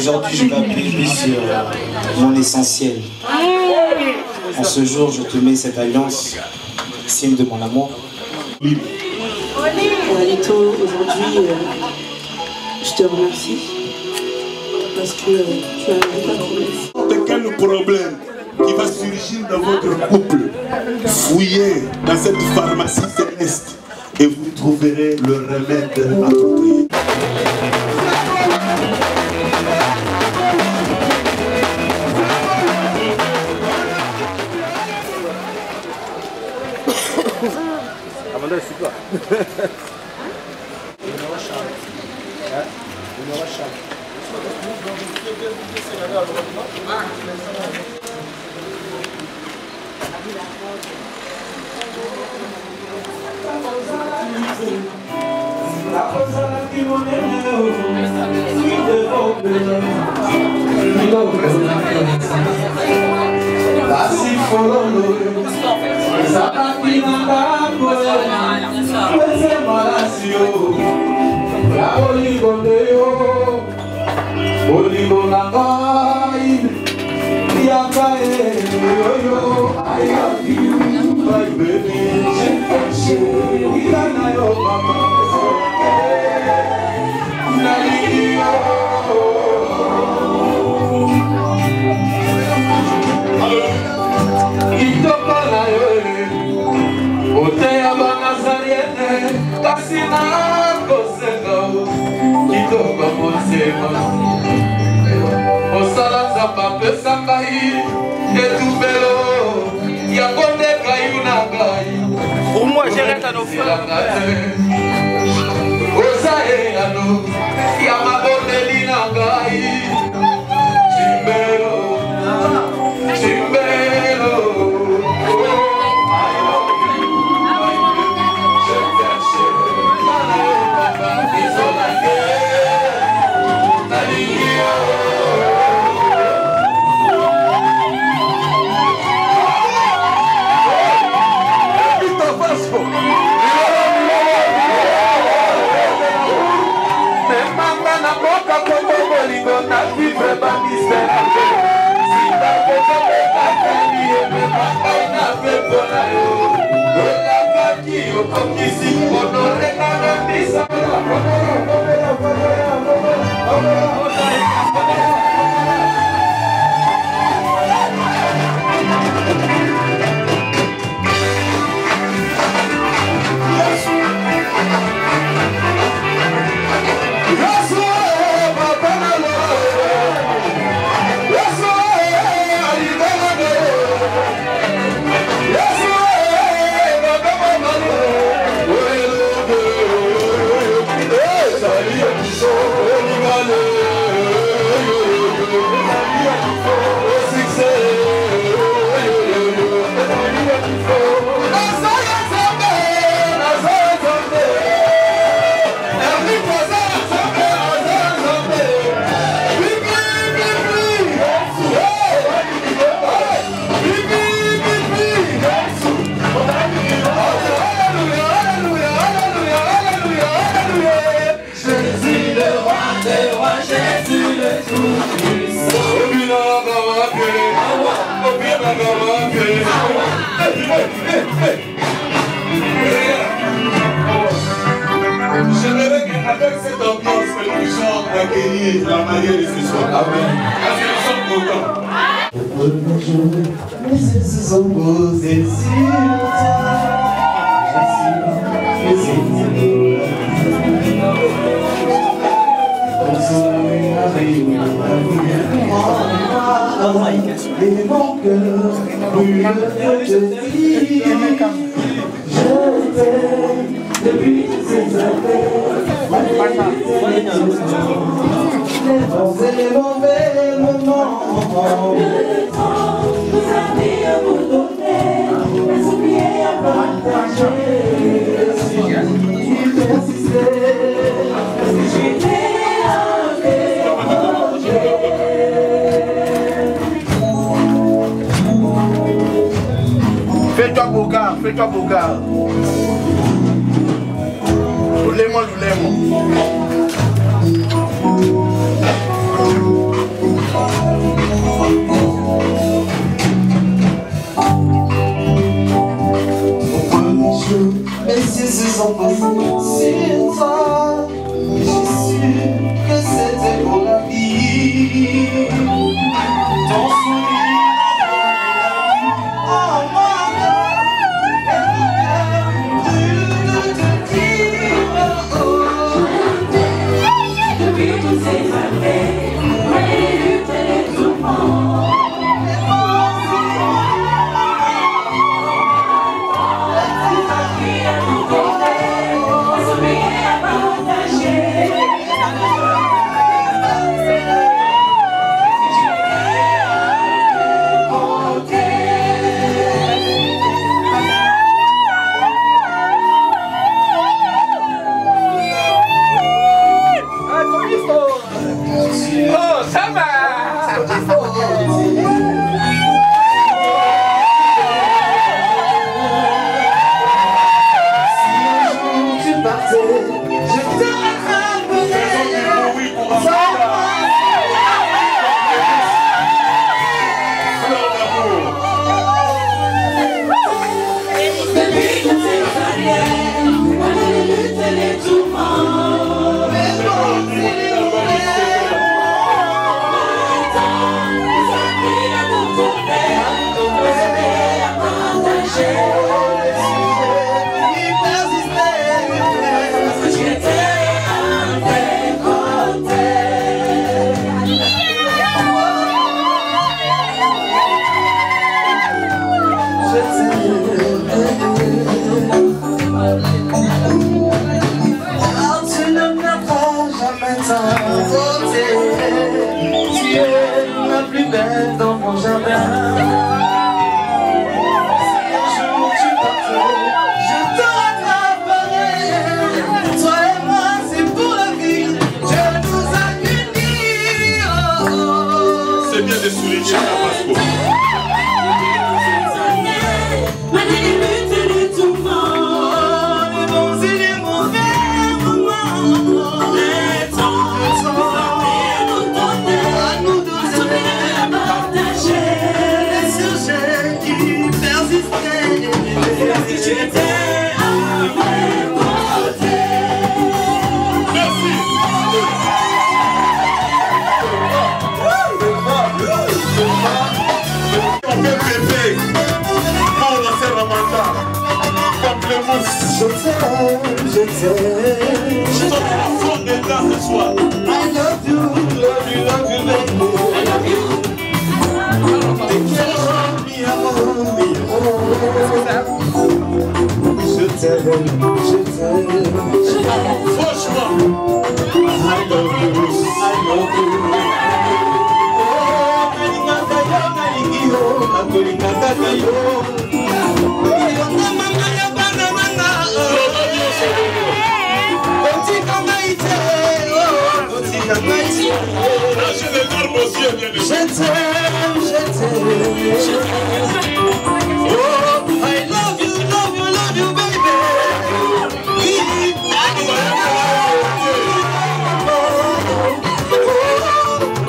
Aujourd'hui, je vais appuyer sur mon essentiel. En ce jour, je te mets cette alliance, signe de mon amour. Alito, aujourd'hui, je te remercie parce que tu as réglé ta promesse. N'importe quel problème qui va surgir dans votre couple, fouillez dans cette pharmacie céleste et vous trouverez le remède approprié. Pour moi, j'arrête à nos frères. J'aimerais qu'avec cette ambiance que les gens accueillent la mariée de ce soir. Amen. Parce qu'ils sont contents. Mes yeux sont posés sur toi. Je suis ton soleil arrive et mon cœur brûle de te dire. Je t'aime depuis ces années. Les bons et les mauvais moments. Le temps nous a mis à vous donner, mais oublié à partager. Si tu persistais, parce que j'étais fais-toi Bogart, fais-toi Bogart. Loulez-moi, loulez-moi. se sont posés sur toi. J'ai su que c'était pour la vie. Ton sourire oh mon cœur, de te dire oh. Depuis toutes ces années, les luttes et les tourments. Oh, ça va! Tu es la plus belle dans mon jardin. Si un jour tu partais, je te rattraperai. Toi et moi, c'est pour la vie. Dieu nous a unis. Oh, oh. C'est bien de souligner ça, Pasco. Je t'aime. Je t'en fond dedans ce soir. I love you, baby. I love you. Te quiero, mi amor, mi amor. Je t'aime. Franchement, I love you. Oh, nalingi yo, nakolingaka yo.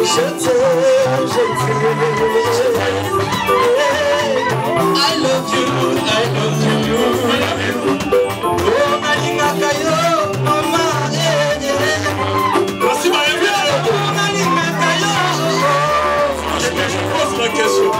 Je t'aime. Oh, I love you, baby. Je t'aime. I love you. Oh, nalingaka yo, mama. la question.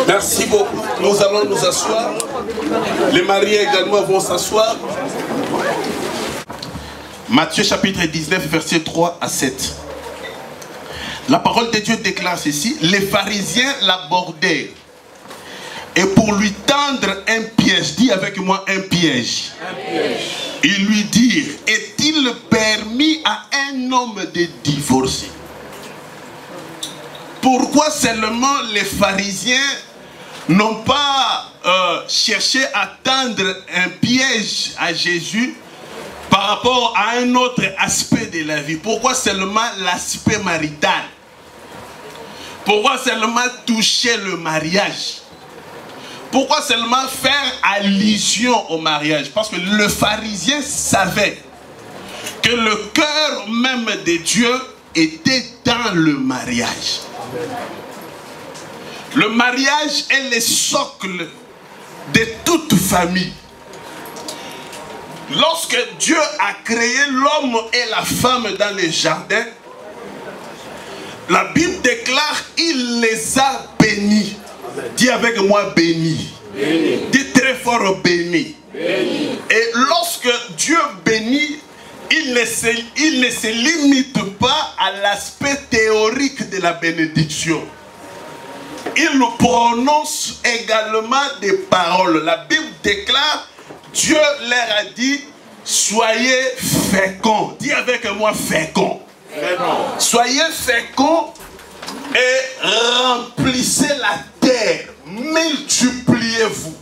Merci beaucoup. Nous allons nous asseoir. Les mariés également vont s'asseoir. Matthieu chapitre 19, versets 3 à 7. La parole de Dieu déclare ceci. Les pharisiens l'abordèrent. Et pour lui tendre un piège, dis avec moi un piège. Ils lui dirent, est-il permis à un homme de divorcer? Pourquoi seulement les pharisiens n'ont pas cherché à tendre un piège à Jésus par rapport à un autre aspect de la vie? Pourquoi seulement l'aspect marital? Pourquoi seulement toucher le mariage? Pourquoi seulement faire allusion au mariage? Parce que le pharisien savait que le cœur même de Dieu était dans le mariage. Le mariage est le socle de toute famille. Lorsque Dieu a créé l'homme et la femme dans le jardin, la Bible déclare qu'il les a bénis. Dis avec moi béni. Dis très fort béni. Et lorsque Dieu bénit, il ne se limite pas à l'aspect théorique de la bénédiction. Il nous prononce également des paroles. La Bible déclare, Dieu leur a dit, soyez féconds. Dis avec moi féconds. Soyez féconds et remplissez la terre. Multipliez-vous.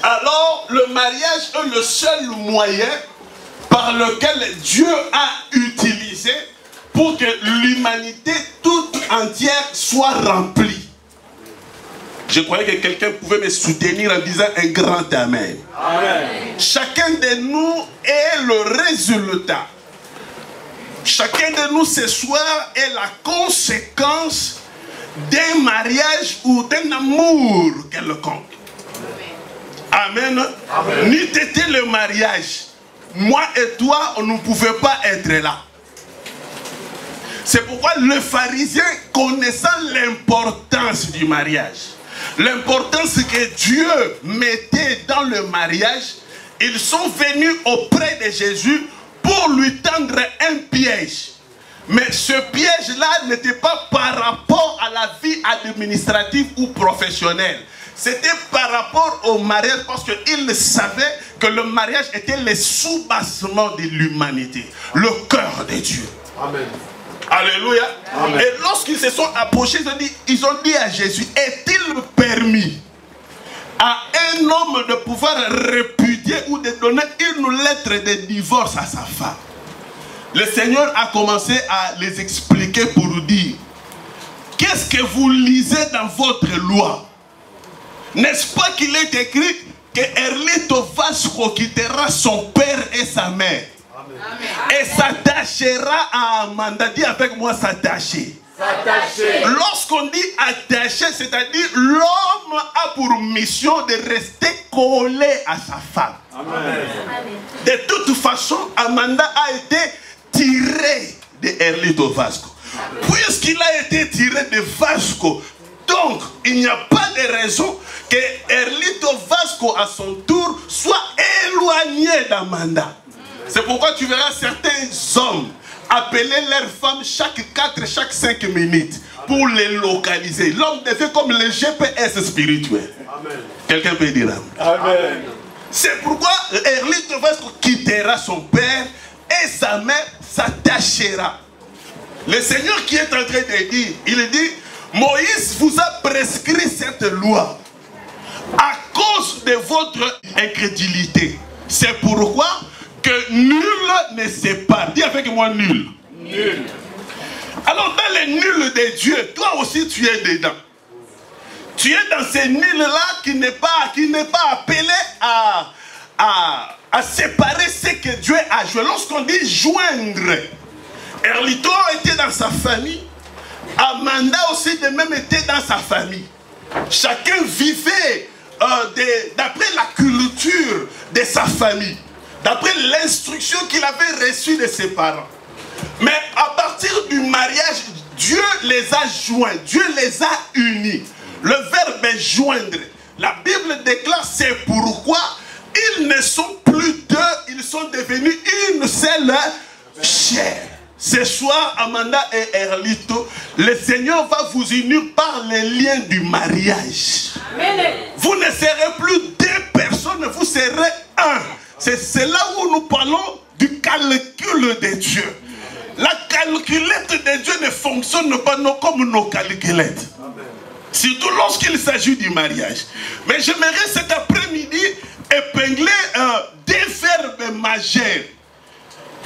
Alors, le mariage est le seul moyen par lequel Dieu a utilisé pour que l'humanité toute entière soit remplie. Je croyais que quelqu'un pouvait me soutenir en disant un grand amen. Amen. Chacun de nous est le résultat. Chacun de nous ce soir est la conséquence d'un mariage ou d'un amour quelconque. Amen. Amen. Ni t'étais le mariage. Moi et toi, on ne pouvait pas être là. C'est pourquoi le pharisien, connaissant l'importance du mariage, l'importance que Dieu mettait dans le mariage, ils sont venus auprès de Jésus pour lui tendre un piège. Mais ce piège-là n'était pas par rapport à la vie administrative ou professionnelle. C'était par rapport au mariage parce qu'ils savaient que le mariage était le soubassement de l'humanité, le cœur de Dieu. Amen. Alléluia. Amen. Et lorsqu'ils se sont approchés, ils ont dit à Jésus, est-il permis à un homme de pouvoir répudier ou de donner une lettre de divorce à sa femme? Le Seigneur a commencé à les expliquer pour nous dire, qu'est-ce que vous lisez dans votre loi? N'est-ce pas qu'il est écrit que Erlito Vasco quittera son père et sa mère? Amen. Et s'attachera à Amanda? Dis avec moi s'attacher. Lorsqu'on dit attaché, c'est-à-dire l'homme a pour mission de rester collé à sa femme. Amen. De toute façon, Amanda a été tiré de Erlito Vasco. Puisqu'il a été tiré de Vasco, donc il n'y a pas de raison que Erlito Vasco à son tour soit éloigné d'Amanda. C'est pourquoi tu verras certains hommes appeler leurs femmes chaque 4, chaque 5 minutes pour les localiser. L'homme devient comme le GPS spirituel. Quelqu'un peut dire amen. Amen. C'est pourquoi Erlito Vasco quittera son père et sa mère s'attachera. Le Seigneur qui est en train de dire, il dit, Moïse vous a prescrit cette loi à cause de votre incrédulité. C'est pourquoi que nul ne sépare. Dis avec moi nul. Nul. Alors dans les nuls de Dieu, toi aussi tu es dedans. Tu es dans ces nuls-là qui n'est pas appelé à séparer ce que Dieu a joué. Lorsqu'on dit joindre, Erlito était dans sa famille, Amanda aussi de même était dans sa famille. Chacun vivait d'après la culture de sa famille, d'après l'instruction qu'il avait reçue de ses parents. Mais à partir du mariage, Dieu les a joints, Dieu les a unis. Le verbe est joindre. La Bible déclare, c'est pourquoi ils ne sont plus deux, ils sont devenus une seule chair. Ce soir, Amanda et Erlito, le Seigneur va vous unir par les liens du mariage. Amen. Vous ne serez plus deux personnes, vous serez un. C'est là où nous parlons du calcul de Dieu. La calculette de Dieu ne fonctionne pas comme nos calculettes. Surtout lorsqu'il s'agit du mariage. Mais j'aimerais cet après-midi épingler des verbes majeurs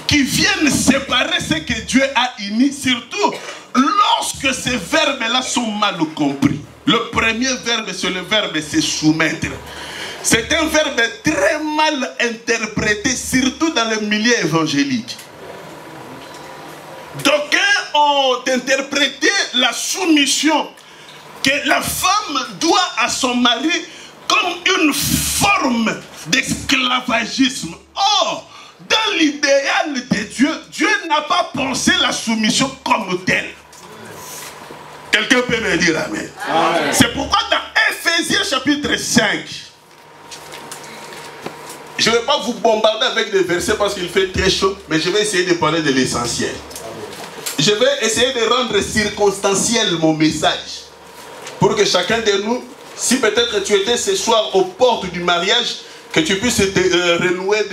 qui viennent séparer ce que Dieu a uni, surtout lorsque ces verbes-là sont mal compris. Le premier verbe, c'est le verbe se soumettre. C'est un verbe très mal interprété, surtout dans le milieu évangélique. D'aucuns ont interprété la soumission que la femme doit à son mari comme une forme d'esclavagisme. Or, dans l'idéal de Dieu, Dieu n'a pas pensé la soumission comme telle. Quelqu'un peut me dire amen. Amen. C'est pourquoi dans Ephésiens chapitre 5, je ne vais pas vous bombarder avec des versets parce qu'il fait très chaud, mais je vais essayer de parler de l'essentiel. Je vais essayer de rendre circonstanciel mon message pour que chacun de nous, si peut-être tu étais ce soir aux portes du mariage, que tu puisses renouer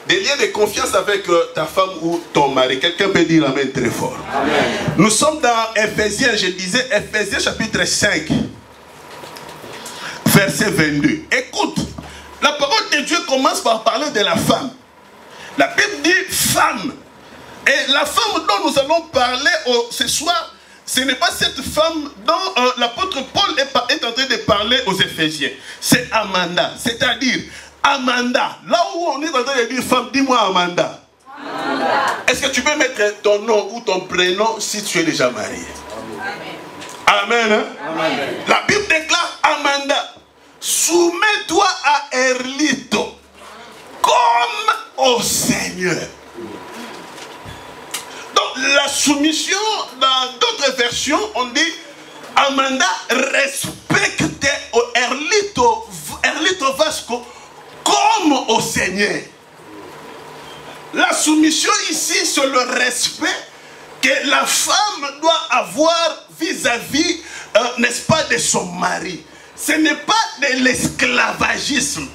des liens de confiance avec ta femme ou ton mari. Quelqu'un peut dire amen très fort. Amen. Nous sommes dans Ephésiens, je disais Ephésiens chapitre 5, verset 22. Écoute, la parole de Dieu commence par parler de la femme. La Bible dit femme. Et la femme dont nous allons parler ce soir, ce n'est pas cette femme dont l'apôtre Paul est en train de parler aux Éphésiens. C'est Amanda. C'est-à-dire, Amanda. Là où on est en train de dire femme, dis-moi Amanda. Amanda. Est-ce que tu peux mettre ton nom ou ton prénom si tu es déjà marié? Amen. Amen, hein? Amen. La Bible déclare Amanda. Soumets-toi à Erlito comme au Seigneur. Donc la soumission, dans d'autres versions, on dit Amanda respecte Erlito Vasco comme au Seigneur. La soumission ici, c'est le respect que la femme doit avoir vis-à-vis, n'est-ce pas, de son mari. Ce n'est pas de l'esclavagisme.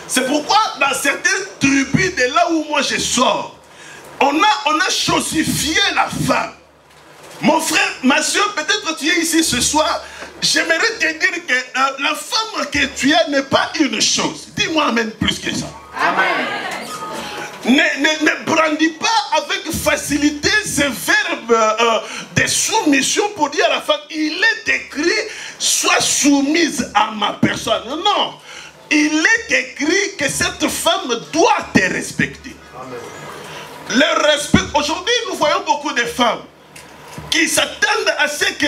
C'est pourquoi dans certaines tribus de là où moi je sors, on a chosifié la femme. Mon frère, ma soeur, peut-être tu es ici ce soir, j'aimerais te dire que la femme que tu as n'est pas une chose. Dis-moi amen plus que ça. Amen. Ne brandis pas avec facilité ce verbe de soumission pour dire à la femme, il est écrit, sois soumise à ma personne. Non, il est écrit que cette femme doit te respecter. Amen. Le respect, aujourd'hui nous voyons beaucoup de femmes qui s'attendent à ce que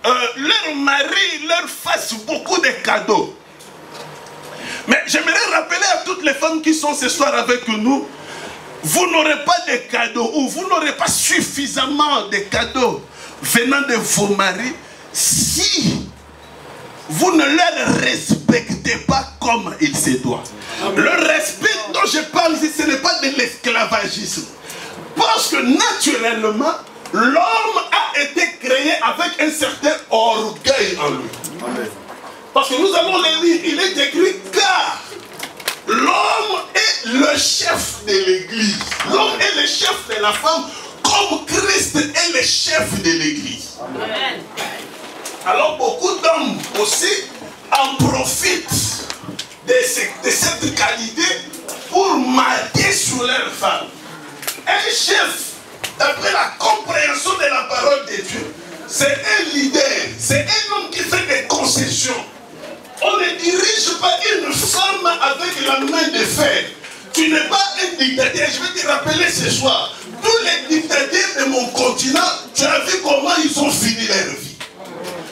leur mari leur fasse beaucoup de cadeaux. Mais j'aimerais rappeler à toutes les femmes qui sont ce soir avec nous, vous n'aurez pas de cadeaux ou vous n'aurez pas suffisamment de cadeaux venant de vos maris si vous ne leur respectez pas comme il se doit. Le respect dont je parle ici, ce n'est pas de l'esclavagisme. Parce que naturellement, l'homme a été créé avec un certain orgueil en lui. Parce que nous avons le livre, il est écrit car l'homme est le chef de l'église. L'homme est le chef de la femme, comme Christ est le chef de l'église. Alors beaucoup d'hommes aussi en profitent de cette qualité pour marquer sur leur femme. Un chef, d'après la compréhension de la parole de Dieu, c'est un leader, c'est un homme qui fait des concessions. On ne dirige pas une femme avec la main de fer. Tu n'es pas un dictateur. Je vais te rappeler ce soir, tous les dictateurs de mon continent, tu as vu comment ils ont fini leur vie.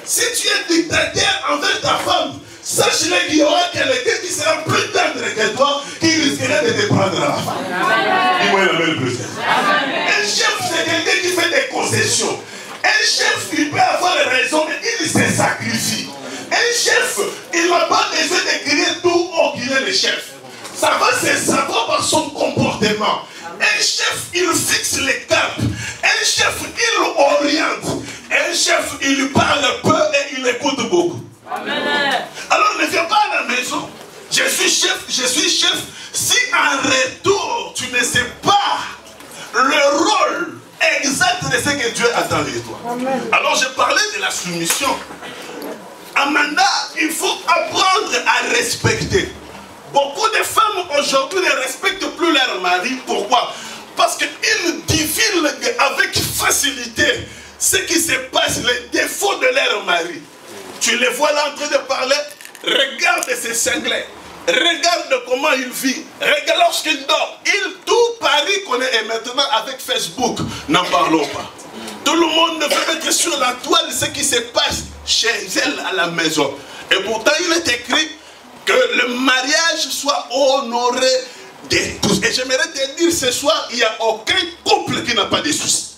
Si tu es dictateur envers ta femme, sache-le qu'il y aura quelqu'un qui sera plus tendre que toi, qui risquerait de te prendre à la femme. Dis-moi la même chose. Un chef, c'est quelqu'un qui fait des concessions. Un chef, il peut avoir raison, mais il se sacrifie. Un chef, il n'a pas besoin de crier tout haut qu'il est le chef. Ça va se savoir par son comportement. Un chef, il fixe les caps. Un chef, il oriente. Un chef, il lui parle peu et il écoute beaucoup. Amen. Alors ne viens pas à la maison. Je suis chef. Si en retour, tu ne sais pas le rôle exact de ce que Dieu attend de toi. Amen. Alors je parlais de la soumission. Amanda, il faut apprendre à respecter. Beaucoup de femmes aujourd'hui ne respectent plus leur mari. Pourquoi? Parce qu'ils divulguent avec facilité ce qui se passe, les défauts de leur mari. Tu les vois là en train de parler. Regarde ces cinglés. Regarde comment il vit. Regarde lorsqu'il dort. Tout Paris connaît. Et maintenant avec Facebook, n'en parlons pas. Tout le monde veut mettre sur la toile ce qui se passe chez elle à la maison. Et pourtant il est écrit que le mariage soit honoré de tous. Et j'aimerais te dire ce soir, il n'y a aucun couple qui n'a pas de soucis.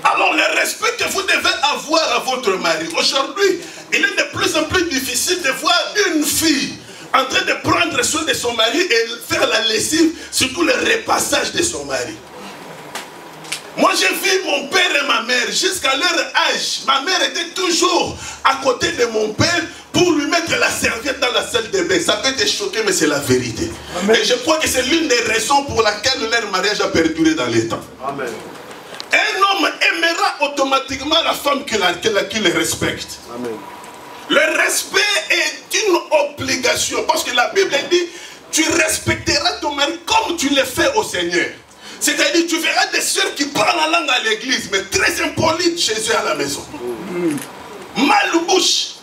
Alors le respect que vous devez avoir à votre mari. Aujourd'hui, il est de plus en plus difficile de voir une fille en train de prendre soin de son mari et faire la lessive, surtout le repassage de son mari. Moi j'ai vu mon père et ma mère jusqu'à leur âge. Ma mère était toujours à côté de mon père pour lui mettre la serviette dans la salle de bain. Ça peut te choquer, mais c'est la vérité. Amen. Et je crois que c'est l'une des raisons pour laquelle leur mariage a perduré dans les temps. Amen. Un homme aimera automatiquement la femme qui le respecte. Amen. Le respect est une obligation. Parce que la Bible dit, tu respecteras ton mari comme tu le fais au Seigneur. C'est-à-dire, tu verras des sœurs qui parlent la langue à l'église, mais très impolies chez eux à la maison. Malbouche.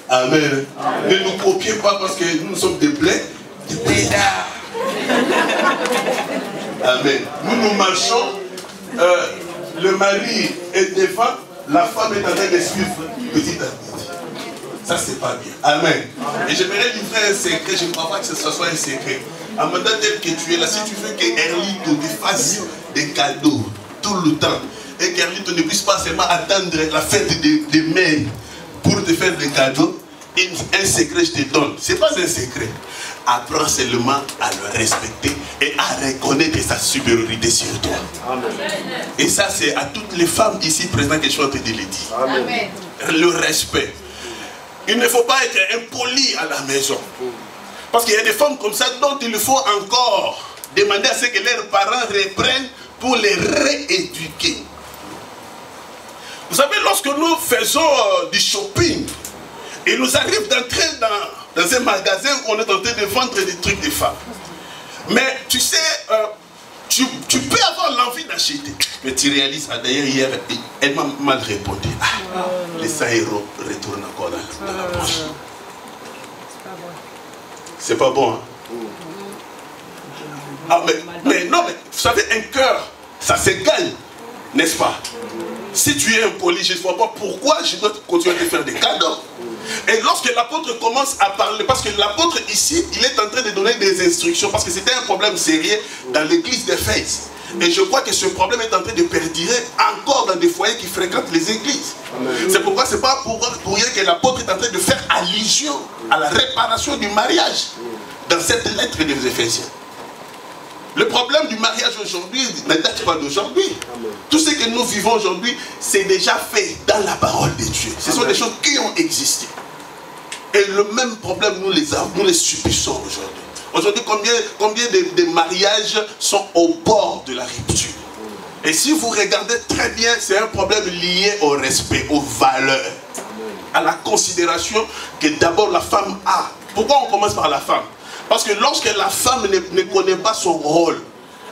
Amen. Ne nous copiez pas parce que nous sommes des blés. Des blédards. Amen. Nous marchons, le mari est devant, la femme est en train de suivre petit à petit. Ça, c'est pas bien. Amen. Et j'aimerais livrer un secret, je ne crois pas que ce soit un secret. Amanda, tel que tu es là, si tu veux qu'Erlito te fasse des cadeaux tout le temps, et qu'Erlito ne puisse pas seulement attendre la fête des mères pour te faire des cadeaux, un secret je te donne. Ce n'est pas un secret. Apprends seulement à le respecter et à reconnaître sa supériorité sur toi. Amen. Et ça, c'est à toutes les femmes ici présentes que je suis en train de le dire. Amen. Le respect. Il ne faut pas être impoli à la maison. Parce qu'il y a des femmes comme ça dont il faut encore demander à ce que leurs parents reprennent pour les rééduquer. Vous savez, lorsque nous faisons du shopping, il nous arrive d'entrer dans un magasin où on est en train de vendre des trucs de femmes. Mais tu sais, tu peux avoir l'envie d'acheter. Mais tu réalises, d'ailleurs hier, elle m'a mal répondu. Ah, les 100 € retournent encore dans la poche. C'est pas bon, hein? Ah, mais non, mais vous savez, un cœur, ça s'égale, n'est-ce pas? Si tu es impoli, je ne vois pas pourquoi je dois continuer à te faire des cadeaux. Et lorsque l'apôtre commence à parler, parce que l'apôtre ici, il est en train de donner des instructions, parce que c'était un problème sérieux dans l'église d'Éphèse. Et je crois que ce problème est en train de perdurer encore dans des foyers qui fréquentent les églises. C'est pourquoi ce n'est pas pour rien que l'apôtre est en train de faire allusion à la réparation du mariage dans cette lettre des Éphésiens. Le problème du mariage aujourd'hui ne date pas d'aujourd'hui. Tout ce que nous vivons aujourd'hui, c'est déjà fait dans la parole de Dieu. Ce sont des choses qui ont existé. Et le même problème, nous les subissons aujourd'hui. Aujourd'hui, combien de mariages sont au bord de la rupture? Et si vous regardez très bien, c'est un problème lié au respect, aux valeurs, à la considération que d'abord la femme a. Pourquoi on commence par la femme? Parce que lorsque la femme ne connaît pas son rôle,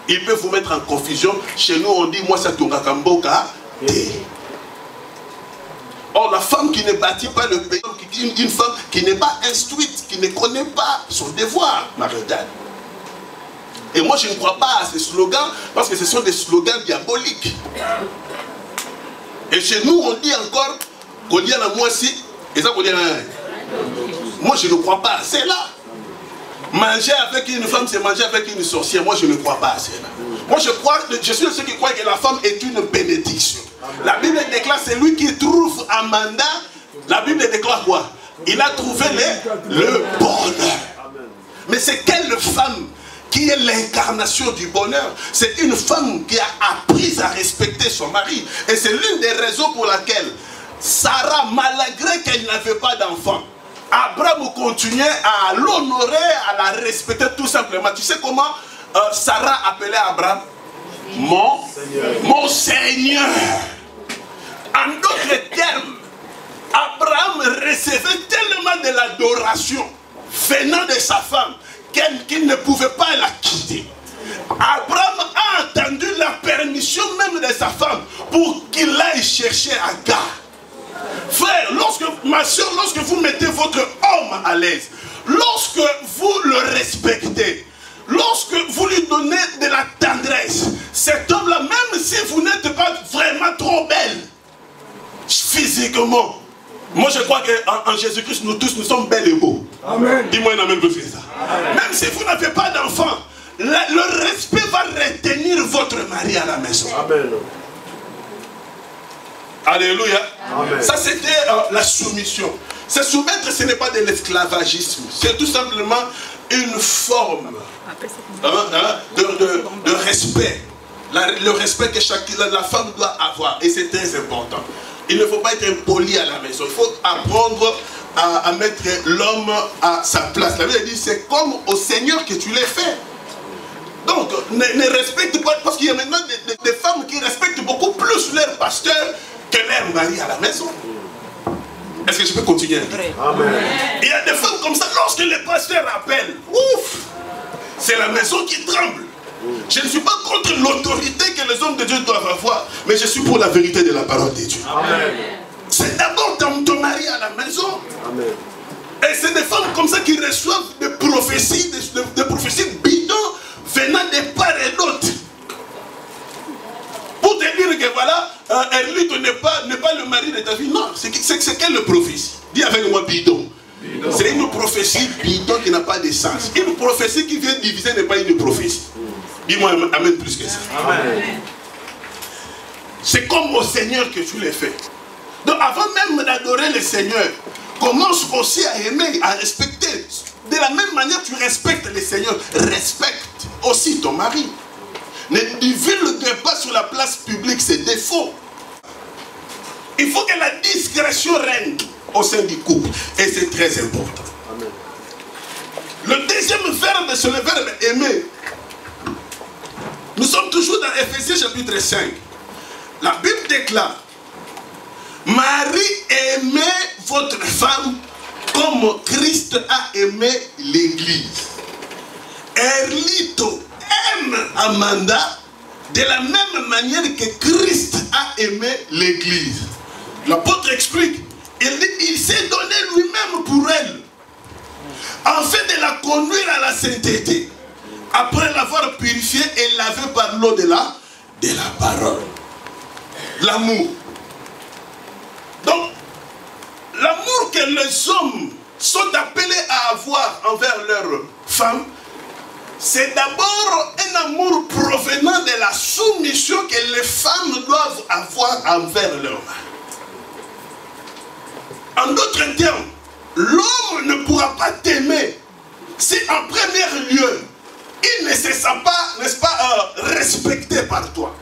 il peut vous mettre en confusion. Chez nous, on dit, moi, ça tourne à Kamboka. Or, la femme qui ne bâtit pas le pays, une femme qui n'est pas instruite, qui ne connaît pas son devoir marital. Et moi, je ne crois pas à ces slogans, parce que ce sont des slogans diaboliques. Et chez nous, on dit encore, qu'on dit à la moitié, et ça, qu'on dit à la... Moi, je ne crois pas à cela. Manger avec une femme, c'est manger avec une sorcière. Moi, je ne crois pas à cela. Moi, je suis de ceux qui croient que la femme est une bénédiction. La Bible déclare, c'est lui qui trouve Amanda. La Bible déclare quoi? Il a trouvé le bonheur. Mais c'est quelle femme qui est l'incarnation du bonheur? C'est une femme qui a appris à respecter son mari. Et c'est l'une des raisons pour laquelle Sarah, malgré qu'elle n'avait pas d'enfant, Abraham continuait à l'honorer, à la respecter tout simplement. Tu sais comment Sarah appelait Abraham? Mon Seigneur. En d'autres termes, Abraham recevait tellement de l'adoration venant de sa femme qu'il ne pouvait pas la quitter. Abraham a attendu la permission même de sa femme pour qu'il aille chercher Agar. Frère, ma soeur, lorsque vous mettez votre homme à l'aise, lorsque vous le respectez, lorsque vous lui donnez de la tendresse, cet homme-là, même si vous n'êtes pas vraiment trop belle, physiquement, moi je crois qu'en Jésus-Christ, nous tous, nous sommes belles et beaux. Amen. Dis-moi un amen plus que ça. Amen. Même si vous n'avez pas d'enfant, le respect va retenir votre mari à la maison. Amen. Alléluia. Amen. Ça c'était la soumission. Se soumettre, ce n'est pas de l'esclavagisme. C'est tout simplement une forme de respect. Le respect que la femme doit avoir. Et c'est très important. Il ne faut pas être impoli à la maison. Il faut apprendre à mettre l'homme à sa place. La Bible dit, c'est comme au Seigneur que tu l'as fait. Donc, ne respecte pas, parce qu'il y a maintenant des femmes qui respectent beaucoup plus leur pasteur que leur mari à la maison. Est-ce que je peux continuer? Amen. Il y a des femmes comme ça, lorsque le pasteur appelle, ouf, c'est la maison qui tremble. Je ne suis pas contre l'autorité que les hommes de Dieu doivent avoir, mais je suis pour la vérité de la parole de Dieu. C'est d'abord ton mari à la maison. Amen. Et c'est des femmes comme ça qui reçoivent des prophéties, des prophéties bidons venant de part et d'autre. Pour te dire que voilà, Erlito n'est pas le mari de ta vie. Non, c'est quelle prophétie? Dis avec moi bidon. C'est une prophétie bidon qui n'a pas de sens. Une prophétie qui vient diviser n'est pas une prophétie. Dis-moi amen plus que ça. Amen. C'est comme au Seigneur que tu l'as fait. Donc avant même d'adorer le Seigneur, commence aussi à aimer, à respecter. De la même manière que tu respectes le Seigneur, respecte aussi ton mari. Ne divulgue pas sur la place publique ses défauts. Il faut que la discrétion règne au sein du couple. Et c'est très important. Amen. Le deuxième verbe, c'est le verbe aimer. Nous sommes toujours dans Ephésiens chapitre 5. La Bible déclare, Marie, aimez votre femme comme Christ a aimé l'Église. Erlito aime Amanda de la même manière que Christ a aimé l'Église. L'apôtre explique, il dit, il s'est donné lui-même pour elle, afin de la conduire à la sainteté, après l'avoir purifiée et lavée par l'eau de la parole. L'amour. Donc, l'amour que les hommes sont appelés à avoir envers leurs femmes, c'est d'abord un amour provenant de la soumission que les femmes doivent avoir envers leur mari. En d'autres termes, l'homme ne pourra pas t'aimer si en premier lieu, il ne se sent pas, n'est-ce pas, respecté par toi.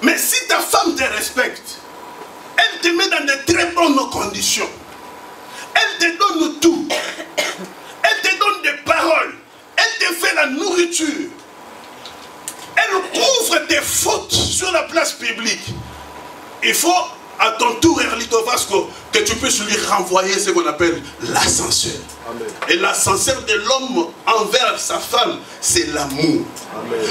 Mais si ta femme te respecte, elle te met dans de très bonnes conditions. Elle la nourriture, elle couvre tes fautes sur la place publique, il faut à ton tour, Erlito Vasco, que tu puisses lui renvoyer ce qu'on appelle l'ascenseur. Et l'ascenseur de l'homme envers sa femme, c'est l'amour.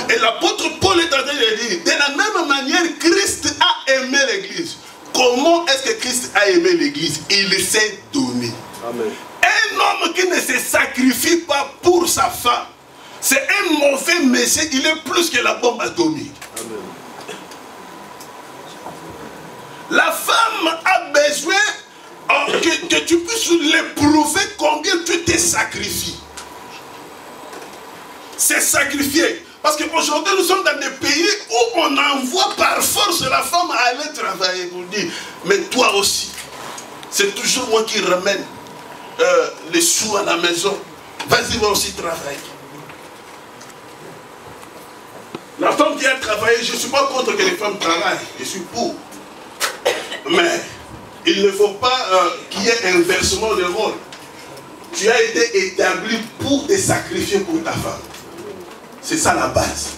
Et l'apôtre Paul est en train de dire, de la même manière, Christ a aimé l'Église. Comment est-ce que Christ a aimé l'Église? Il s'est donné. Amen. Un homme qui ne se sacrifie pas pour sa femme, c'est un mauvais messie, il est plus que la bombe atomique. Amen. La femme a besoin que tu puisses l'éprouver combien tu te sacrifies. C'est sacrifier. Parce qu'aujourd'hui, nous sommes dans des pays où on envoie par force la femme à aller travailler. Pour dire, mais toi aussi, c'est toujours moi qui ramène les sous à la maison. Vas-y, va aussi travailler. La femme qui a travaillé, je ne suis pas contre que les femmes travaillent. Je suis pour. Mais il ne faut pas qu'il y ait inversement de rôle. Tu as été établi pour te sacrifier pour ta femme. C'est ça la base.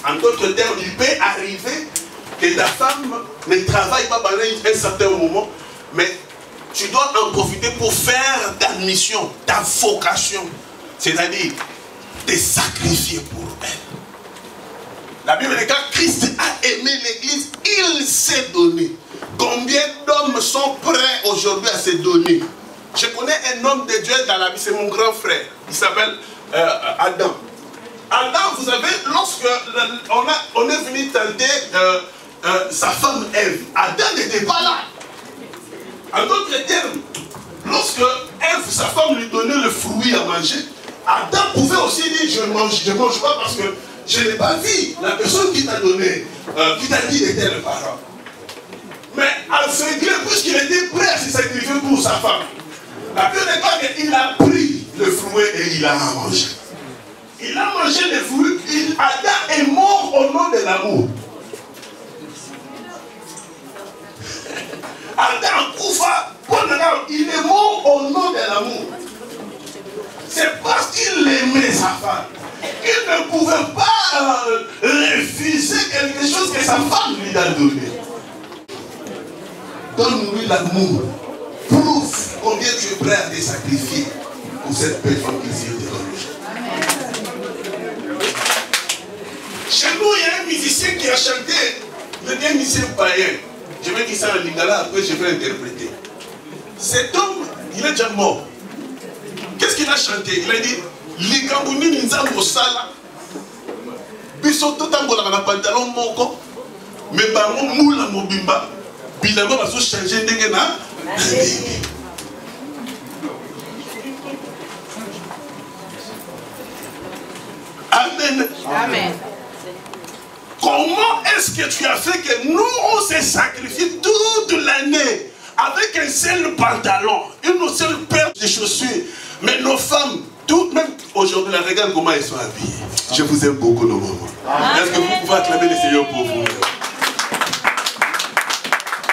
En d'autres termes, il peut arriver que ta femme ne travaille pas pendant un certain moment, mais tu dois en profiter pour faire ta mission, ta vocation. C'est-à-dire te sacrifier pour elle. La Bible dit que Christ a aimé l'Église, il s'est donné. Combien d'hommes sont prêts aujourd'hui à se donner? Je connais un homme de Dieu dans la vie, c'est mon grand frère. Il s'appelle Adam. Adam, vous savez, lorsque on est venu tenter sa femme Ève, Adam n'était pas là. En d'autres termes, lorsque Ève, sa femme, lui donnait le fruit à manger, Adam pouvait aussi dire je ne mange pas parce que je n'ai pas vu la personne qui t'a donné, qui t'a dit d'être le parent. Mais aveuglé, puisqu'il était prêt à se sacrifier pour sa femme, la Bible n'est pas qu'il a pris le fruit et il a mangé. Il a mangé le fruit, Adam est mort au nom de l'amour. Adam Koufa, il est mort au nom de l'amour. C'est parce qu'il aimait sa femme. Il ne pouvait pas refuser quelque chose que sa femme lui a donné. Donne-lui l'amour. Prouve combien tu es prêt à te sacrifier pour cette personne qui s'y interroge. Chez nous, il y a un musicien qui a chanté, le musicien païen. Je vais dire ça en lingala, après je vais interpréter. Cet homme, il est déjà mort. Qu'est-ce qu'il a chanté? Il a dit Likambuni Nizambo Sala Bisoto Tambola na pantalon moko mais bango moula mobimba bilamba bazo changer ndenge na Amen. Amen. Comment est-ce que tu as fait que nous on s'est sacrifié toute l'année avec un seul pantalon, une seule paire de chaussures, mais nos femmes toutes, même aujourd'hui, la regarde comment elles sont habillées. Je vous aime beaucoup, nos mamans. Est-ce que vous pouvez acclamer le Seigneur pour vous?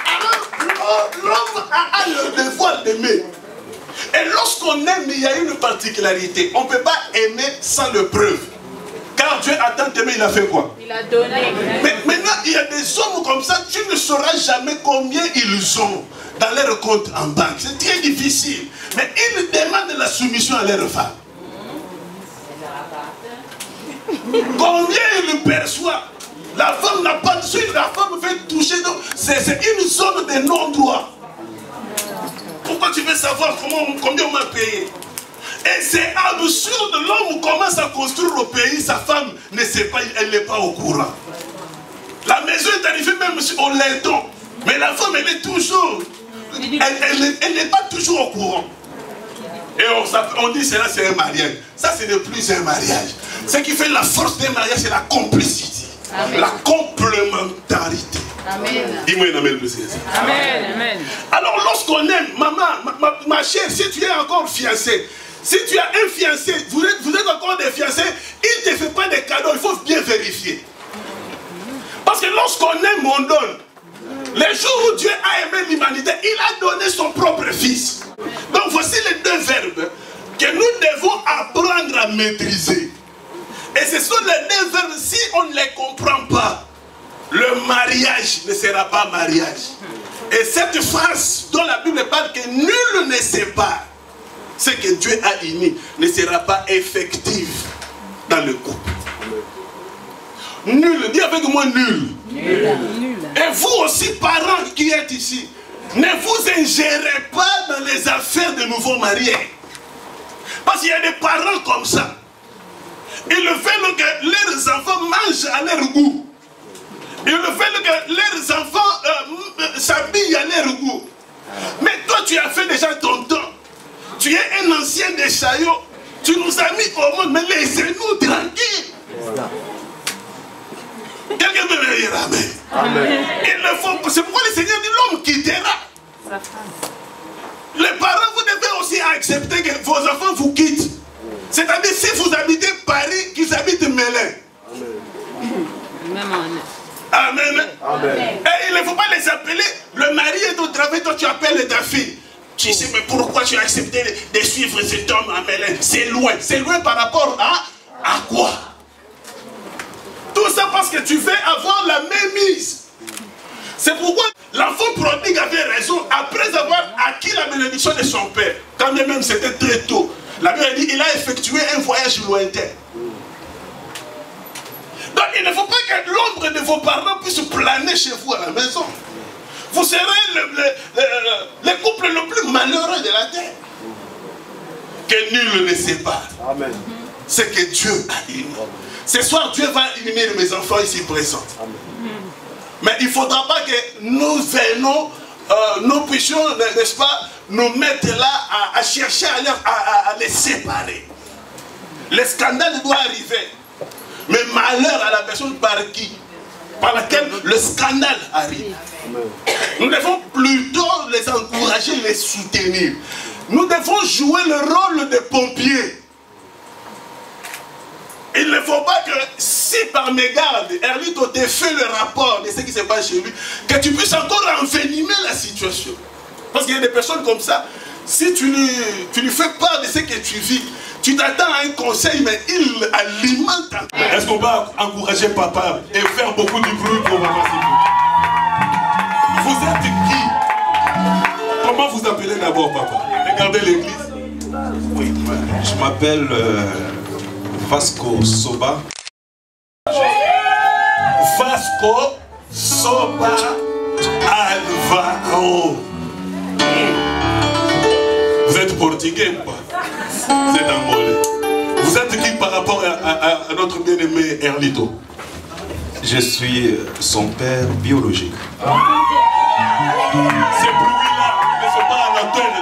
Alors, l'homme a le devoir d'aimer. Et lorsqu'on aime, il y a une particularité. On ne peut pas aimer sans le preuve. Car Dieu a tant aimé, il a fait quoi? Il a donné. Mais maintenant, il y a des hommes comme ça, tu ne sauras jamais combien ils ont dans leur compte en banque. C'est très difficile. Mais ils demandent la soumission à leur femme. Combien il perçoit? La femme n'a pas de suite, la femme fait toucher. C'est une zone de non-droit. Pourquoi tu veux savoir combien on m'a payé? Et c'est absurde, l'homme commence à construire le pays, sa femme ne sait pas, elle n'est pas au courant. La maison est arrivée même au laiton, mais la femme elle est toujours, elle n'est pas toujours au courant. Et on dit cela c'est un mariage. Ça ce n'est plus un mariage. Ce qui fait la force d'un mariage c'est la complicité. Amen. La complémentarité. Dis-moi un amen, amen, amen. Alors lorsqu'on aime, maman, ma chère, si tu es encore fiancée, si tu as un fiancé, vous êtes encore des fiancés, il ne te fait pas des cadeaux, il faut bien vérifier. Parce que lorsqu'on aime, on donne. Les jours où Dieu a aimé l'humanité, il a donné son propre fils. Donc voici les deux verbes que nous devons apprendre à maîtriser. Et ce sont les deux verbes, si on ne les comprend pas, le mariage ne sera pas mariage. Et cette phrase dont la Bible parle que nul ne sépare ce que Dieu a uni ne sera pas effective dans le couple. Nul, dis avec moi nul. Et vous aussi, parents qui êtes ici, ne vous ingérez pas dans les affaires de nouveaux mariés. Parce qu'il y a des parents comme ça. Ils veulent que leurs enfants mangent à leur goût. Ils veulent que leurs enfants s'habillent à leur goût. Mais toi, tu as fait déjà ton temps. Tu es un ancien des chariots. Tu nous as mis au monde, mais laissez-nous tranquilles. Quelqu'un peut me dire amen. Amen. C'est pourquoi le Seigneur dit l'homme quittera. Les parents, vous devez aussi accepter que vos enfants vous quittent. C'est-à-dire si vous habitez Paris, qu'ils habitent Mélin. Amen. Amen. Amen. Et il ne faut pas les appeler. Le mari est au travail, toi tu appelles ta fille. Tu sais, mais pourquoi tu as accepté de suivre cet homme à Mélin? C'est loin. C'est loin par rapport à quoi? Tout ça parce que tu veux avoir la même mise. C'est pourquoi l'enfant prodigue avait raison après avoir acquis la bénédiction de son père. Quand même c'était très tôt. La Bible dit qu'il a effectué un voyage lointain. Donc il ne faut pas que l'ombre de vos parents puisse planer chez vous à la maison. Vous serez le couple le plus malheureux de la terre. Que nul ne sépare. Amen. C'est que Dieu a uni. Ce soir, Dieu va unir mes enfants ici présents. Amen. Mais il ne faudra pas que nous venons, nous puissions, n'est-ce pas, nous mettre là à chercher à les séparer. Le scandale doit arriver. Mais malheur à la personne par laquelle le scandale arrive. Amen. Nous devons plutôt les encourager, les soutenir. Nous devons jouer le rôle de pompiers. Il ne faut pas que, si par mégarde, Erlito te fait le rapport de ce qui se passe chez lui, que tu puisses encore envenimer la situation. Parce qu'il y a des personnes comme ça, si tu lui fais part de ce que tu vis, tu t'attends à un conseil, mais il alimente. Est-ce qu'on va encourager papa et faire beaucoup de bruit pour maman? Vous êtes qui? Comment vous appelez d'abord papa? Regardez l'église. Oui, je m'appelle Vasco Soba. Vasco Soba Alvaro. Vous êtes portugais ou pas? Vous êtes angolais. Vous êtes qui par rapport à notre bien-aimé Erlito? Je suis son père biologique. Ces bruits-là ne sont pas à l'antenne de...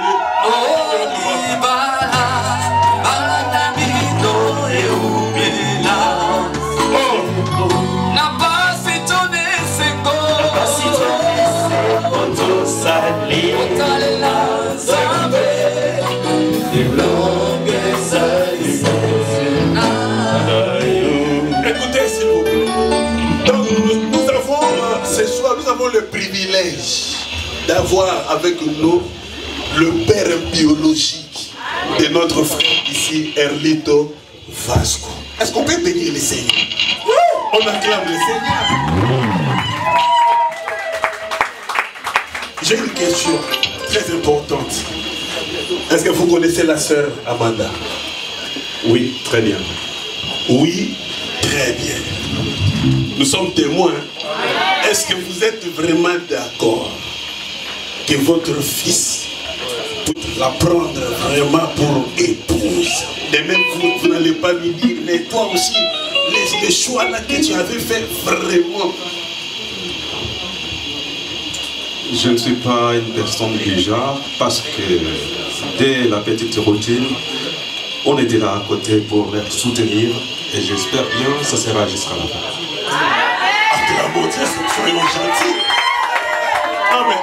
Écoutez s'il vous plaît. Donc nous avons ce soir, nous avons le privilège d'avoir avec nous le père biologique de notre frère ici, Erlito Vasco. Est-ce qu'on peut bénir le Seigneur? On acclame le Seigneur. J'ai une question très importante. Est-ce que vous connaissez la sœur Amanda? Oui, très bien. Oui, très bien. Nous sommes témoins. Est-ce que vous êtes vraiment d'accord que votre fils peut la prendre vraiment pour épouse? De même, vous n'allez pas lui dire, mais toi aussi, les choix là que tu avais fait vraiment. Je ne suis pas une personne du genre parce que dès la petite routine, on était là à côté pour les soutenir et j'espère bien que ça sera jusqu'à la fin. Acclamons Dieu, soyons gentils. Amen.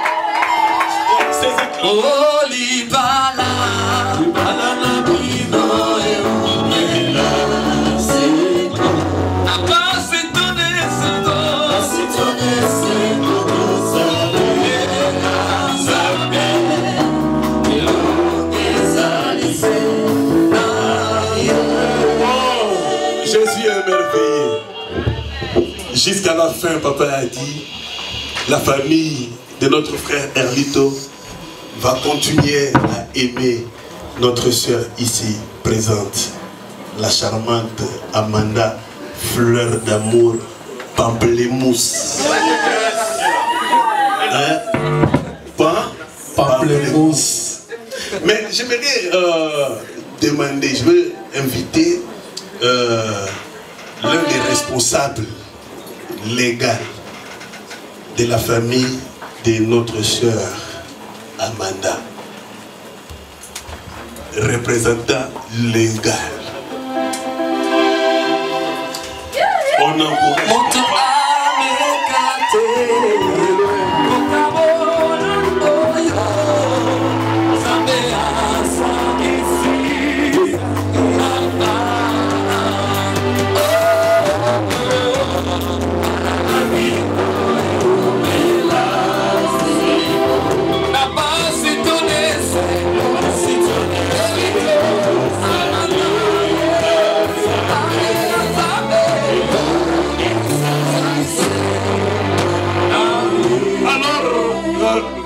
Ces acclamations. Jésus émerveillé. Jusqu'à la fin, papa a dit, la famille de notre frère Erlito va continuer à aimer notre soeur ici présente, la charmante Amanda, fleur d'amour, pamplemousse. Hein? Pamplemousse. Mais j'aimerais demander, je veux inviter l'un des responsables légaux de la famille de notre sœur Amanda, représentant légal. On encourage.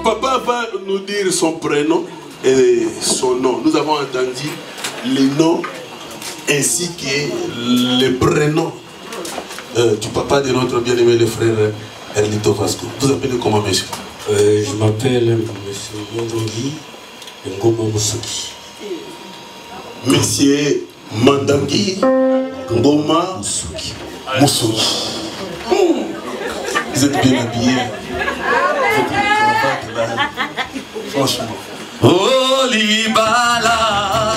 Papa va nous dire son prénom et son nom. Nous avons entendu les noms ainsi que les prénoms du papa de notre bien-aimé le frère Erlito Vasco. Vous appelez comment, monsieur? Je m'appelle monsieur Mandangui Ngoma Moussoki. Monsieur Mandangui Ngoma Moussoki. Vous êtes bien habillé. Franchement. Oh Libala,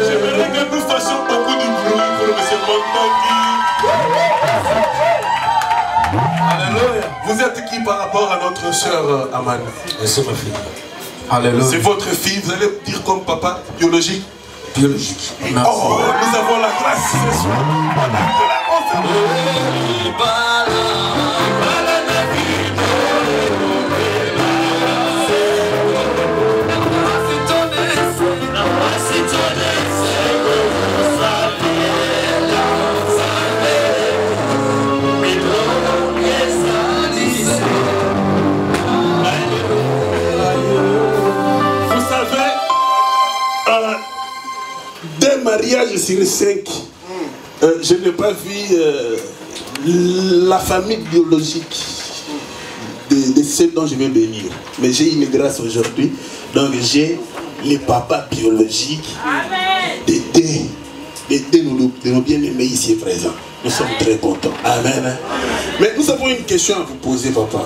j'aimerais que nous fassions beaucoup de bruit pour monsieur Mandangui. Alléluia. Vous êtes qui par rapport à notre sœur Amanda? C'est ma fille. Alléluia. C'est votre fille, vous allez dire comme papa, biologique? Biologique. Merci. Oh, nous avons la grâce ce soir. Mariage sur 5, je n'ai pas vu la famille biologique de ceux dont je vais bénir. Mais j'ai une grâce aujourd'hui. Donc j'ai les papas biologiques de nos bien-aimés ici présents. Nous sommes très contents. Amen. Mais nous avons une question à vous poser, papa.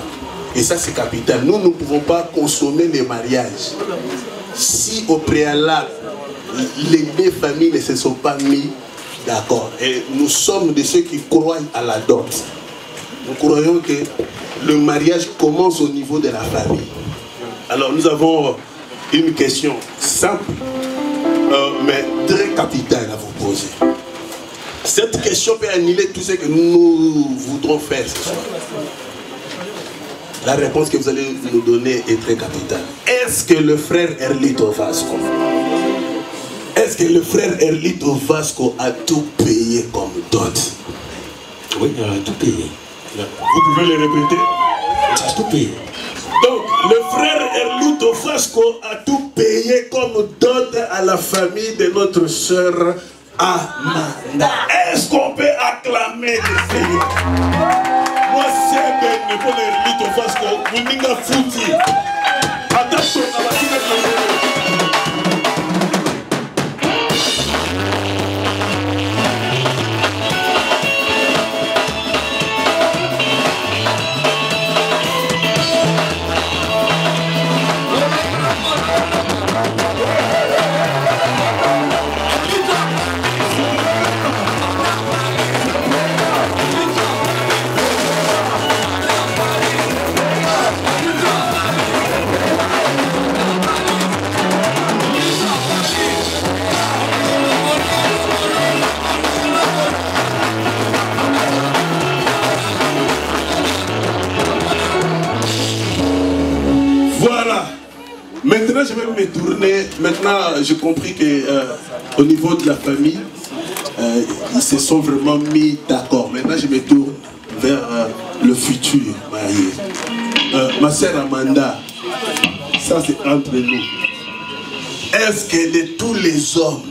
Et ça, c'est capital. Nous ne pouvons pas consommer les mariages si au préalable les deux familles ne se sont pas mis d'accord. Et nous sommes de ceux qui croient à la dot. Nous croyons que le mariage commence au niveau de la famille. Alors nous avons une question simple, mais très capitale à vous poser. Cette question peut annuler tout ce que nous voudrons faire ce soir. La réponse que vous allez nous donner est très capitale. Est-ce que le frère Erlito Vasco, est-ce que le frère Erlito Vasco a tout payé comme dot? Oui, il a tout payé. Vous pouvez le répéter? Il a tout payé. Donc, le frère Erlito Vasco a tout payé comme dot à la famille de notre sœur Amanda. Est-ce qu'on peut acclamer le Seigneur? Moi, c'est ben, pour Erlito Vasco, Mouninga Fouti. Attention, à la suite de maintenant, j'ai compris que au niveau de la famille, ils se sont vraiment mis d'accord. Maintenant, je me tourne vers le futur marié. Ma sœur Amanda, ça c'est entre nous. Est-ce que de tous les hommes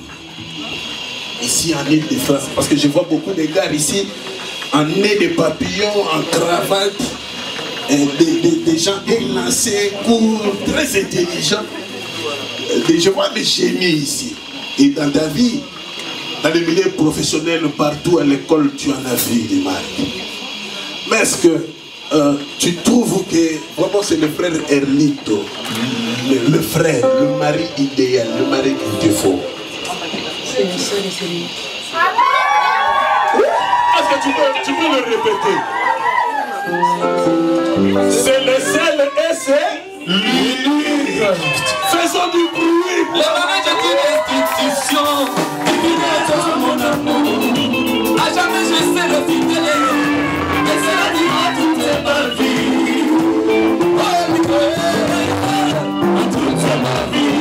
ici en Île-de-France, parce que je vois beaucoup de gars ici en nez de papillons, en cravate, des gens élancés, courts, très intelligents. Je vois des génies ici. Et dans ta vie, dans le milieu professionnel, partout à l'école, tu en as vu des maris. Mais est-ce que tu trouves que vraiment c'est le frère Erlito, le frère, le mari idéal, le mari qu'il te faut? C'est le seul et c'est lui. Est-ce que tu peux le répéter? C'est le seul et c'est lui. Faisons du bruit. Le mariage est une institution. Il mon amour. À jamais je sais le fidèle. Et cela dira toute ma vie. Oh, mi frère, toute ma vie.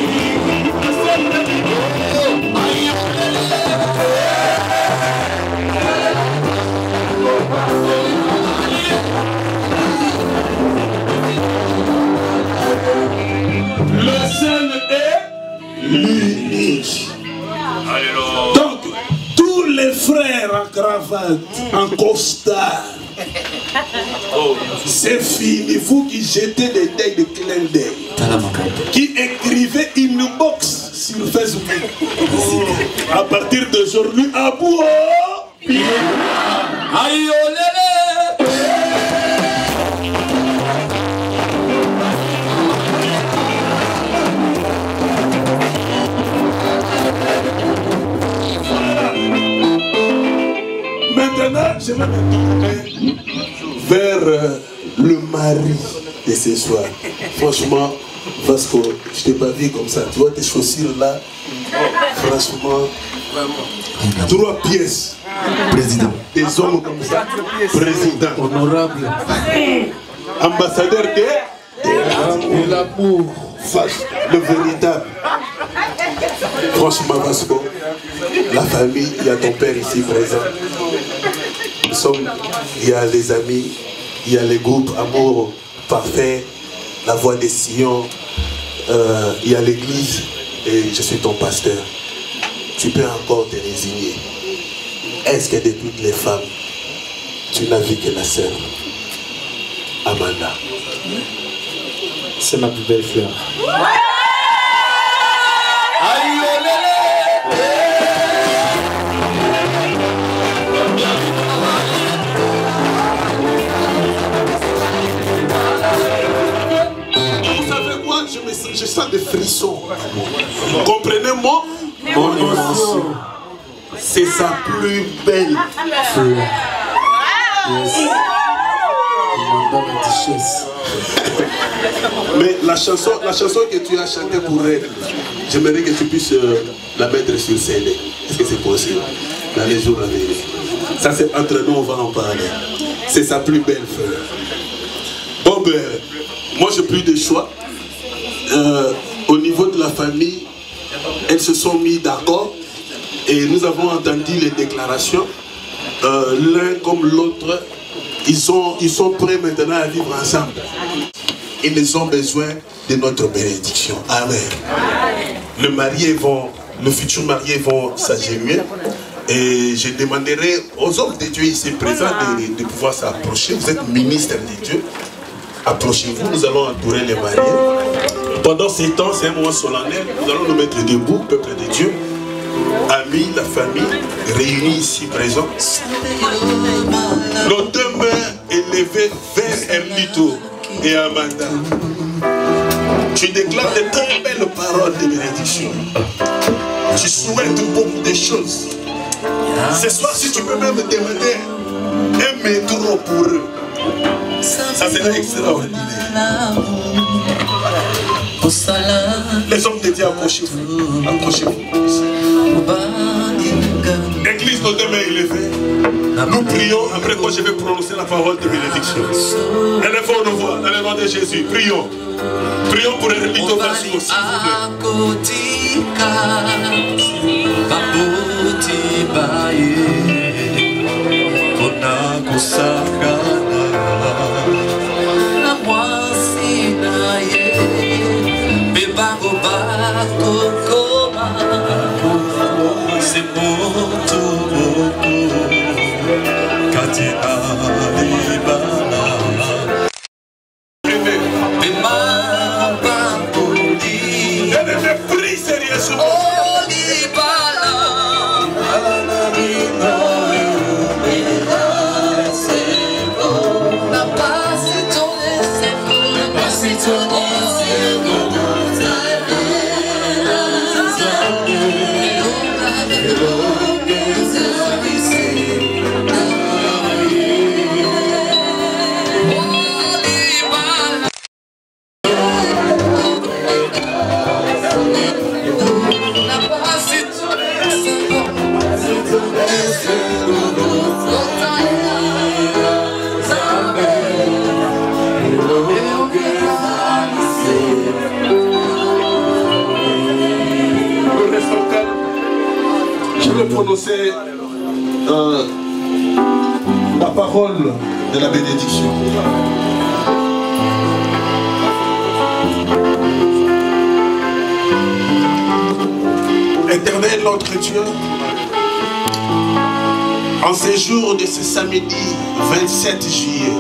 Le seul est l'unique. Donc, tous les frères en cravate, en costard, c'est fini. Vous qui jetez des dés de clin d'œil, qui écrivez une box sur Facebook, à partir d'aujourd'hui, à bout. Aïe, oh, lélé. Maintenant, je vais me tourner vers le mari de ce soir. Franchement, Vasco, je t'ai pas vu comme ça. Tu vois tes chaussures là. Franchement, 3 pièces. Président. Des hommes comme ça. Président. Honorable. Ambassadeur de l'amour. Le véritable. Franchement, Vasco, la famille, il y a ton père ici présent. Il y a les amis, il y a les groupes Amour Parfait, La Voix des Sillons, il y a l'église et je suis ton pasteur. Tu peux encore te résigner. Est-ce que de toutes les femmes, tu n'as vu que la sœur Amanda? C'est ma plus belle fleur. Aïe, oh, lélé. Vous savez quoi? Je sens des frissons. Comprenez-moi? Mon émotion. C'est sa plus belle fleur. Dans la duchesse. Mais la chanson que tu as chantée pour elle, j'aimerais que tu puisses la mettre sur CD. Est-ce que c'est possible? Dans les jours à venir. Ça c'est entre nous, on va en parler. C'est sa plus belle fleur. Bon ben, moi j'ai plus de choix. Au niveau de la famille, elles se sont mis d'accord et nous avons entendu les déclarations. L'un comme l'autre, ils sont prêts maintenant à vivre ensemble. Ils ont besoin de notre bénédiction. Amen. Le futur marié vont s'agenouiller. Et je demanderai aux hommes de Dieu ici présents de pouvoir s'approcher. Vous êtes ministres de Dieu. Approchez-vous, nous allons entourer les mariés. Pendant ces temps, c'est un moment solennel. Nous allons nous mettre debout, peuple de Dieu. Amis, la famille, réunis ici présents. Nos 2 mains élevées vers Erlito et Amanda. Tu déclares de très belles paroles de bénédiction. Tu souhaites beaucoup de choses. Ce soir, si tu peux même demander un métro pour eux, ça serait extraordinaire. Les hommes de Dieu, approchez-vous. Approchez-vous. Église, nos 2 mains élevées. Nous prions, après quoi je vais prononcer la parole de bénédiction. Élevons nos voix dans le nom de Jésus. Prions. Prions pour Erlito Vasco, s'il vous prie sérieusement. Je vais prononcer la parole de la bénédiction. Éternel notre Dieu, en ces jours de ce samedi 27 juillet,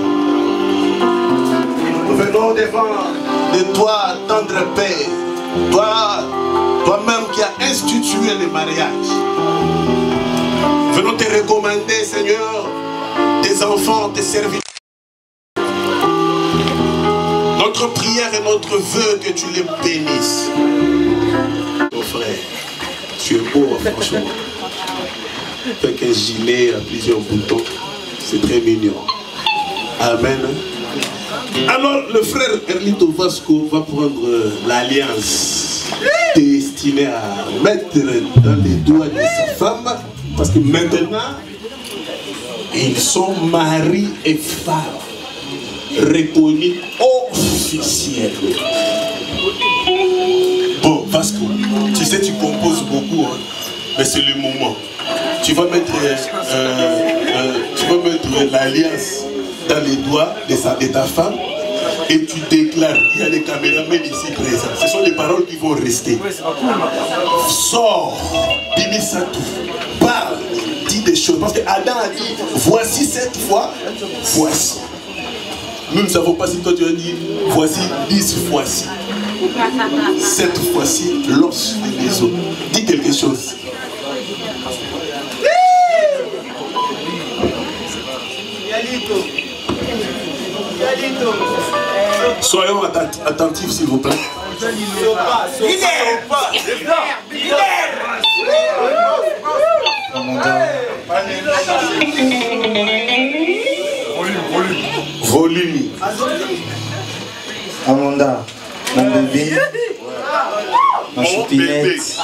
nous venons devant de toi, tendre Père, toi-même qui as institué le mariage. Venons te recommander, Seigneur, tes enfants, tes serviteurs. Notre prière et notre vœu que tu les bénisses. Mon frère, tu es beau, franchement. Avec un gilet à plusieurs boutons, c'est très mignon. Amen. Alors, le frère Erlito Vasco va prendre l'alliance destinée à mettre dans les doigts de sa femme, parce que maintenant, ils sont mari et femme, reconnus officiellement. Bon, Vasco, tu sais, tu composes beaucoup, hein, mais c'est le moment. Tu vas mettre l'alliance dans les doigts de ta femme et tu déclares, il y a des caméramans ici présents, ce sont les paroles qui vont rester. Sors, Bimisa tout, parle, dis des choses, parce que Adam a dit, voici cette fois, voici. Nous ne savons pas si toi tu as dit, voici 10 fois-ci. Cette fois-ci, l'os des os. Dis quelque chose. Soyons attentifs, s'il vous plaît. Volume. Amanda, mon bébé, ma choupinette,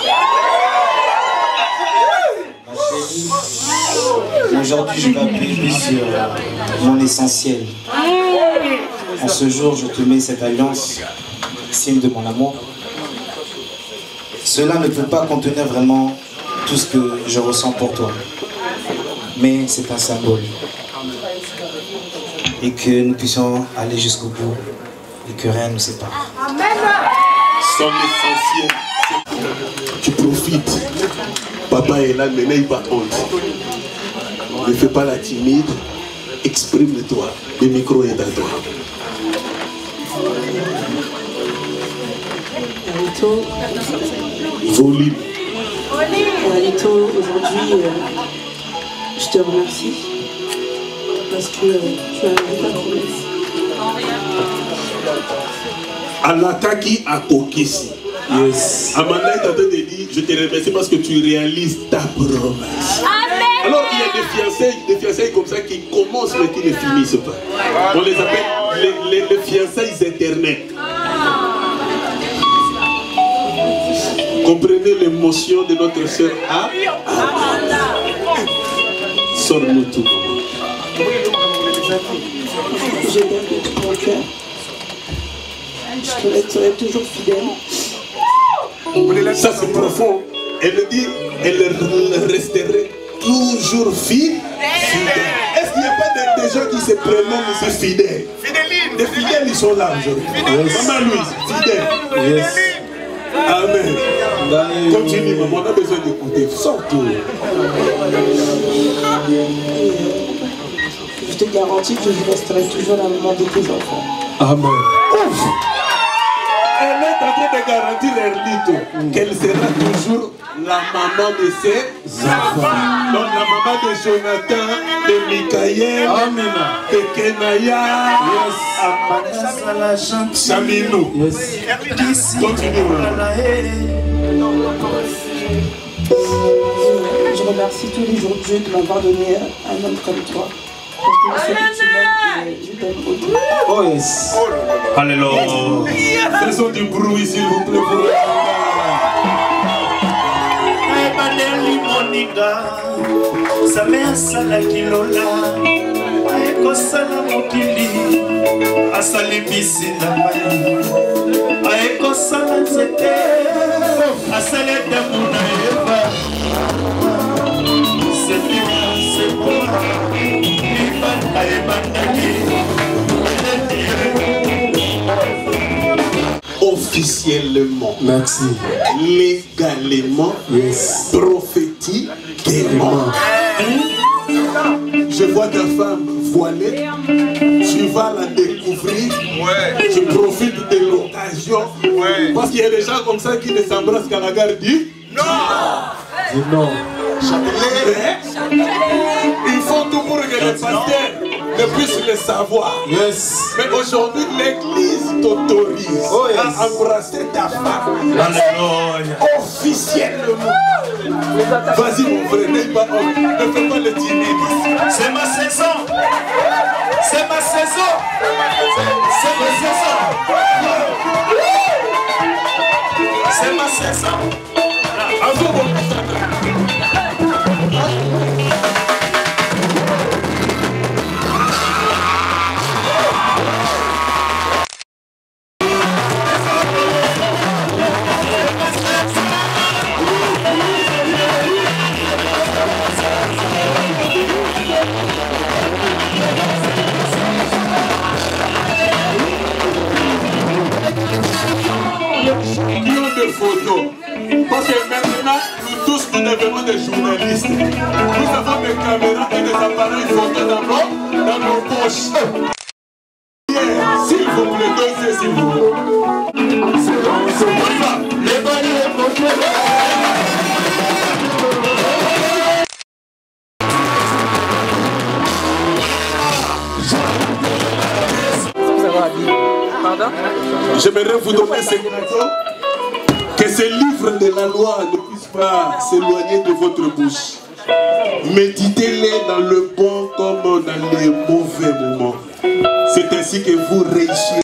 ma chérie. Aujourd'hui, je vais appuyer sur mon essentiel. En ce jour, je te mets cette alliance, signe de mon amour. Cela ne peut pas contenir vraiment tout ce que je ressens pour toi. Mais c'est un symbole. Et que nous puissions aller jusqu'au bout. Et que rien ne nous sépare. Son essentiel. Tu profites. Papa est là, maintenant il va honte. Ne fais pas la timide. Exprime-toi. Le micro est à toi. Volume. Erlito, aujourd'hui, je te remercie parce que tu as rendu ta promesse. Alataki Akokisi. Yes. Amanda est en train de dire, je te remercie parce que tu réalises ta promesse. Amen. Alors il y a des fiançailles comme ça qui commencent mais qui ne finissent pas. On les appelle les fiançailles éternelles. Comprenez l'émotion de notre sœur Amanda. Sors-nous tout. Je t'aime de tout mon cœur. Je te resterai toujours fidèle. Ça c'est profond. Elle dit, elle resterait toujours fidèle. Est-ce qu'il n'y a pas des gens qui se prénomment M. Fidèle? Des fidèles, ils sont là aujourd'hui. Maman Louise, fidèle. Yes. Amen. Continue, maman, on a besoin d'écouter. Sors tout. Je te garantis que je resterai toujours la maman de tes enfants. Amen. Ouf. Elle est en train de garantir Erlito qu'elle sera toujours la maman de ses enfants. Donc la maman de Jonathan, de Mikaël, de Kenaya, Saminou. Yes. Continue. Je remercie tous les jours Dieu de m'avoir donné un homme comme toi. Parce que je sais que tu m'aimes et je t'aime beaucoup. Oh yes. Alléluia. Faisons du bruit s'il vous plaît pour officiellement, merci, légalement, yes, prophétiquement. Je vois ta femme voilée, tu vas la découvrir. Je profite de l'occasion parce qu'il y a des gens comme ça qui ne s'embrassent qu'à la gare du non. Non. Il faut tout pour que les pasteurs ne puissent le savoir. Yes. Mais aujourd'hui, l'église t'autorise à embrasser ta femme. Officiellement. Vas-y mon frère, ne fais pas le timide. C'est ma saison. C'est ma saison. C'est ma saison. C'est ma saison. Parce que maintenant, nous tous, nous devenons des journalistes. Nous avons des caméras et des appareils photo dans nos poches. S'il vous plaît, dosez, s'il vous plaît. Les balais, j'aimerais vous donner ces cadeaux. Que ces livres de la loi ne puissent pas s'éloigner de votre bouche. Méditez-les dans le bon comme dans les mauvais moments. C'est ainsi que vous réussirez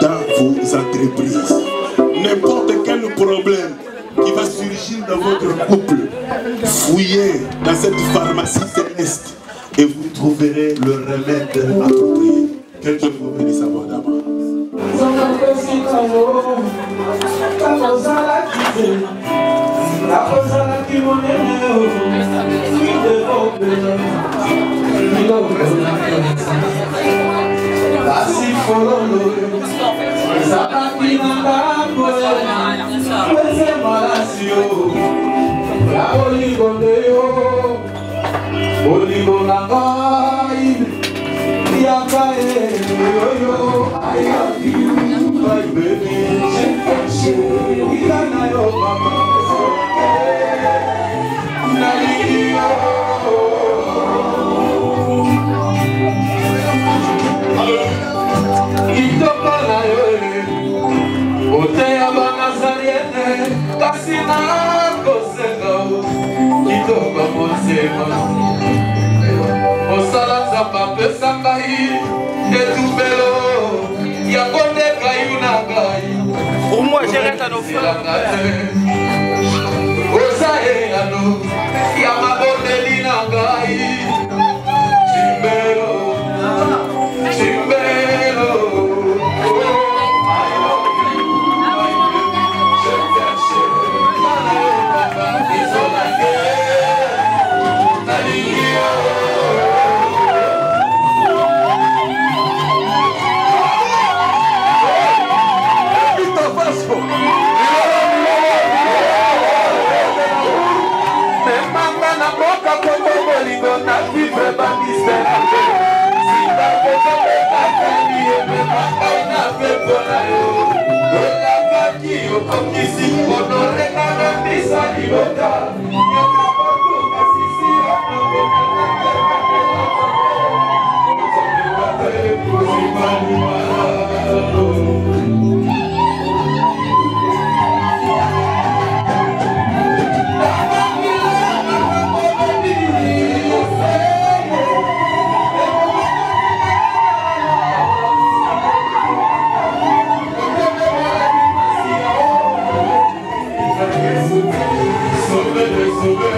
dans vos entreprises. N'importe quel problème qui va surgir dans votre couple, fouillez dans cette pharmacie céleste et vous trouverez le remède approprié. Quelqu'un vous bénisse abondamment. Pour moi, j'ai rien à nos frères. Osae ano, yamabonde lina gai. Sauver